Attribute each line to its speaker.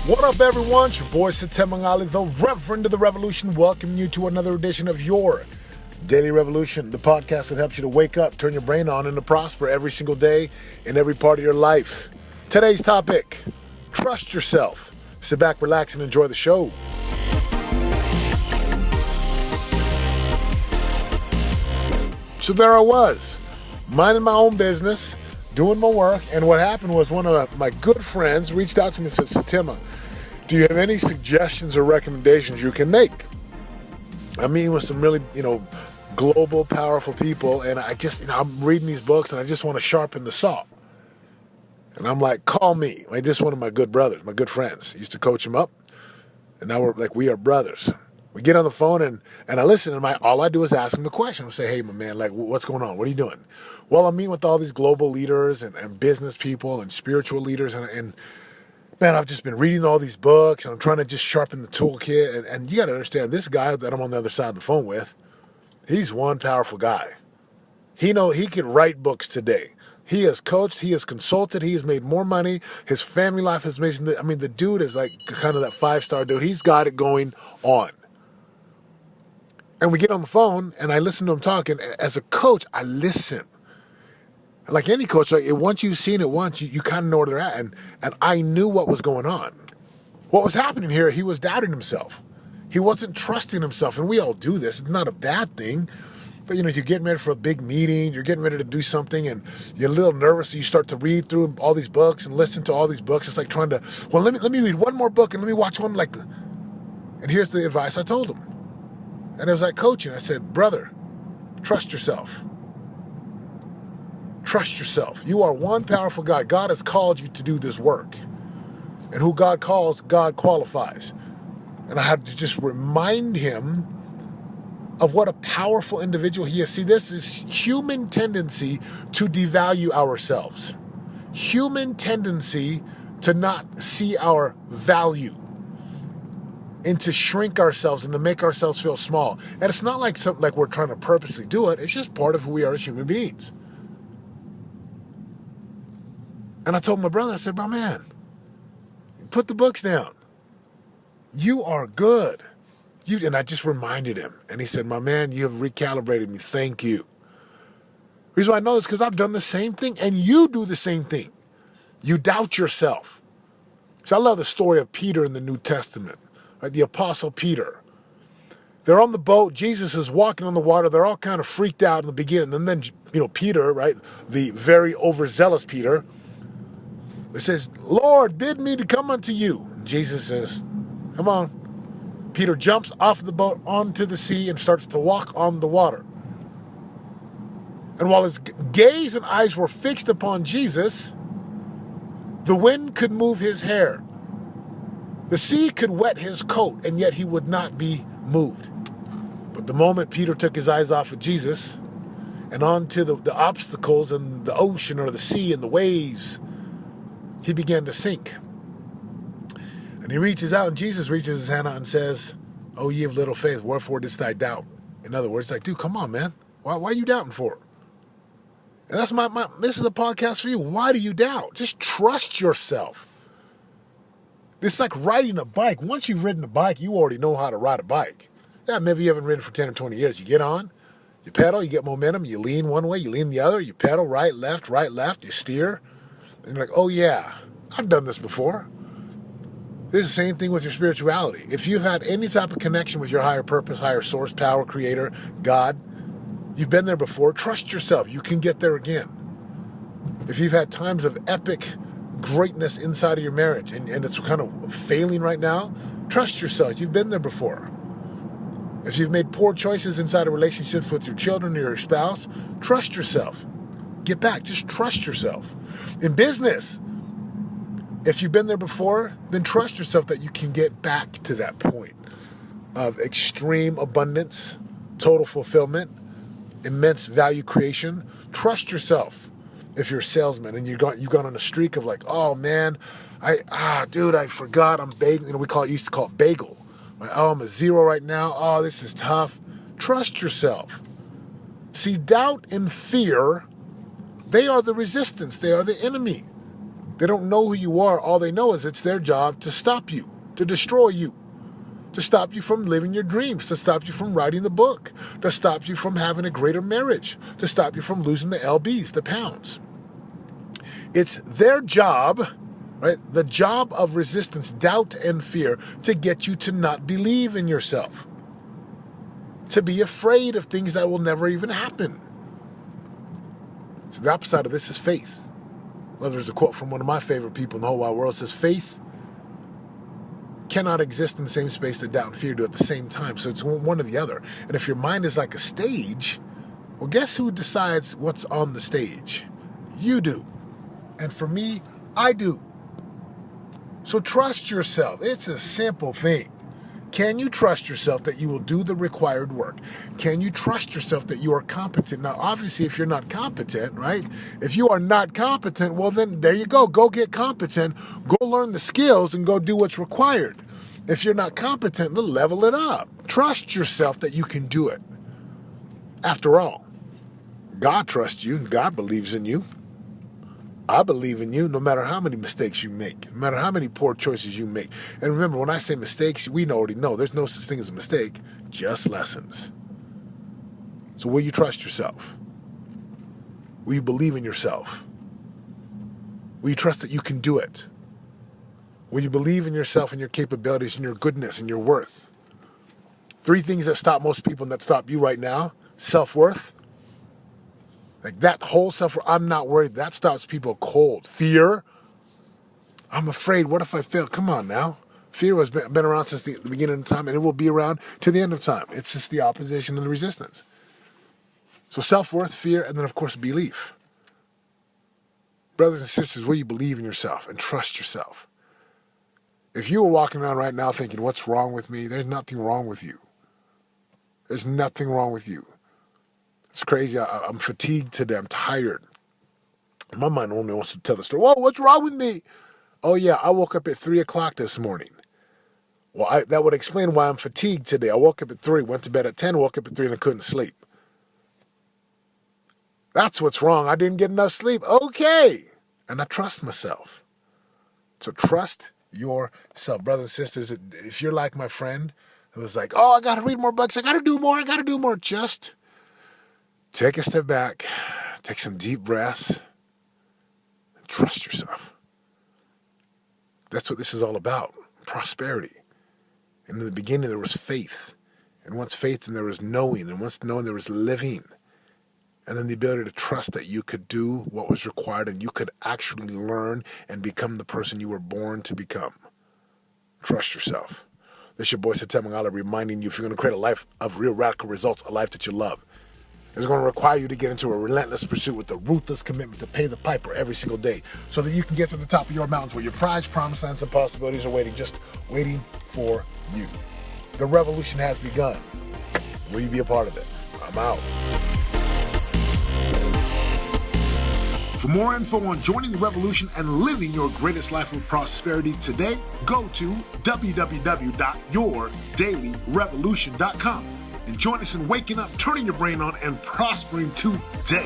Speaker 1: What up, everyone? It's your boy Satem Mangali, the Reverend of the Revolution, welcoming you to another edition of your Daily Revolution, the podcast that helps you to wake up, turn your brain on, and to prosper every single day in every part of your life. Today's topic, trust yourself. Sit back, relax, and enjoy the show. So there I was, minding my own business, doing my work, and what happened was one of my good friends reached out to me and said, Satima, do you have any suggestions or recommendations you can make? I'm meeting with some really, global, powerful people, and I just, I'm reading these books, and I just want to sharpen the saw. And I'm like, call me. Like, this is one of my good brothers, my good friends. I used to coach him up, and now we are brothers. We get on the phone, and I listen, and all I do is ask him the question. I say, hey, my man, what's going on? What are you doing? Well, I'm meeting with all these global leaders and business people and spiritual leaders, and man, I've just been reading all these books, and I'm trying to just sharpen the toolkit. And you got to understand, this guy that I'm on the other side of the phone with, he's one powerful guy. He could write books today. He has coached, he has consulted, he has made more money. His family life is amazing. I mean, the dude is like kind of that 5-star dude. He's got it going on. And we get on the phone, and I listen to him talk. And as a coach, I listen. Like any coach, once you've seen it once, you kind of know where they're at. And I knew what was going on. What was happening here, he was doubting himself. He wasn't trusting himself. And we all do this. It's not a bad thing. But, you're getting ready for a big meeting. You're getting ready to do something, and you're a little nervous. So you start to read through all these books and listen to all these books. It's like trying to, let me read one more book and let me watch one. And here's the advice I told him. And it was like coaching. I said, brother, trust yourself. Trust yourself. You are one powerful guy. God has called you to do this work. And who God calls, God qualifies. And I had to just remind him of what a powerful individual he is. See, this is human tendency to devalue ourselves. Human tendency to not see our value, and to shrink ourselves and to make ourselves feel small. And it's not like something like we're trying to purposely do it. It's just part of who we are as human beings. And I told my brother, I said, my man, put the books down. You are good. And I just reminded him. And he said, my man, you have recalibrated me. Thank you. The reason why I know this is because I've done the same thing, and you do the same thing. You doubt yourself. So I love the story of Peter in the New Testament. Right, the Apostle Peter. They're on the boat. Jesus is walking on the water. They're all kind of freaked out in the beginning. And then, Peter, right, the very overzealous Peter, it says, Lord, bid me to come unto you. And Jesus says, come on. Peter jumps off the boat onto the sea and starts to walk on the water. And while his gaze and eyes were fixed upon Jesus, the wind could move his hair. The sea could wet his coat, and yet he would not be moved. But the moment Peter took his eyes off of Jesus and onto the obstacles and the ocean or the sea and the waves, he began to sink. And he reaches out, and Jesus reaches his hand out and says, oh, ye of little faith, wherefore didst thou doubt? In other words, like, dude, come on, man. Why are you doubting for? And that's this is a podcast for you. Why do you doubt? Just trust yourself. It's like riding a bike. Once you've ridden a bike, you already know how to ride a bike. Yeah, maybe you haven't ridden for 10 or 20 years. You get on, you pedal, you get momentum, you lean one way, you lean the other, you pedal right, left, you steer. And you're like, oh yeah, I've done this before. This is the same thing with your spirituality. If you've had any type of connection with your higher purpose, higher source, power, creator, God, you've been there before, trust yourself. You can get there again. If you've had times of epic greatness inside of your marriage and it's kind of failing right now, trust yourself. You've been there before. If you've made poor choices inside of relationships with your children or your spouse, trust yourself. Get back. Just trust yourself. In business, if you've been there before, then trust yourself that you can get back to that point of extreme abundance, total fulfillment, immense value creation. Trust yourself. If you're a salesman and you've gone on a streak of like, oh man, I forgot I'm bagel. Used to call it bagel. Like, oh, I'm a 0 right now. Oh, this is tough. Trust yourself. See, doubt and fear, they are the resistance. They are the enemy. They don't know who you are. All they know is it's their job to stop you, to destroy you, to stop you from living your dreams, to stop you from writing the book, to stop you from having a greater marriage, to stop you from losing the lbs, the pounds. It's their job, right? The job of resistance, doubt, and fear to get you to not believe in yourself, to be afraid of things that will never even happen. So the opposite of this is faith. Well, there's a quote from one of my favorite people in the whole wide world. It says, faith cannot exist in the same space that doubt and fear do at the same time. So it's one or the other. And if your mind is like a stage, well, guess who decides what's on the stage? You do. And for me, I do. So trust yourself. It's a simple thing. Can you trust yourself that you will do the required work? Can you trust yourself that you are competent? Now, obviously, if you're not competent, right? If you are not competent, well, then there you go. Go get competent. Go learn the skills and go do what's required. If you're not competent, then level it up. Trust yourself that you can do it. After all, God trusts you and God believes in you. I believe in you no matter how many mistakes you make, no matter how many poor choices you make. And remember, when I say mistakes, we already know there's no such thing as a mistake, just lessons. So will you trust yourself? Will you believe in yourself? Will you trust that you can do it? Will you believe in yourself and your capabilities and your goodness and your worth? 3 things that stop most people and that stop you right now: self-worth. Like that whole I'm not worried. That stops people cold. Fear. I'm afraid. What if I fail? Come on now. Fear has been around since the beginning of time, and it will be around to the end of time. It's just the opposition and the resistance. So self-worth, fear, and then, of course, belief. Brothers and sisters, will you believe in yourself and trust yourself? If you were walking around right now thinking, what's wrong with me? There's nothing wrong with you. There's nothing wrong with you. It's crazy. I'm fatigued today. I'm tired. My mind only wants to tell the story. Whoa, what's wrong with me? Oh, yeah, I woke up at 3 o'clock this morning. Well, that would explain why I'm fatigued today. I woke up at 3, went to bed at 10, woke up at 3, and I couldn't sleep. That's what's wrong. I didn't get enough sleep. Okay. And I trust myself. So trust yourself. Brothers and sisters, if you're like my friend who was like, oh, I got to read more books. I got to do more. Just take a step back, take some deep breaths, and trust yourself. That's what this is all about, prosperity. And in the beginning, there was faith. And once faith, then there was knowing. And once knowing, there was living. And then the ability to trust that you could do what was required and you could actually learn and become the person you were born to become. Trust yourself. This is your boy, Satem Mangala, reminding you, if you're going to create a life of real radical results, a life that you love, it's going to require you to get into a relentless pursuit with a ruthless commitment to pay the piper every single day so that you can get to the top of your mountains where your prize, promised lands, and possibilities are waiting for you. The revolution has begun. Will you be a part of it? I'm out. For more info on joining the revolution and living your greatest life of prosperity today, go to www.yourdailyrevolution.com. And join us in waking up, turning your brain on, and prospering today.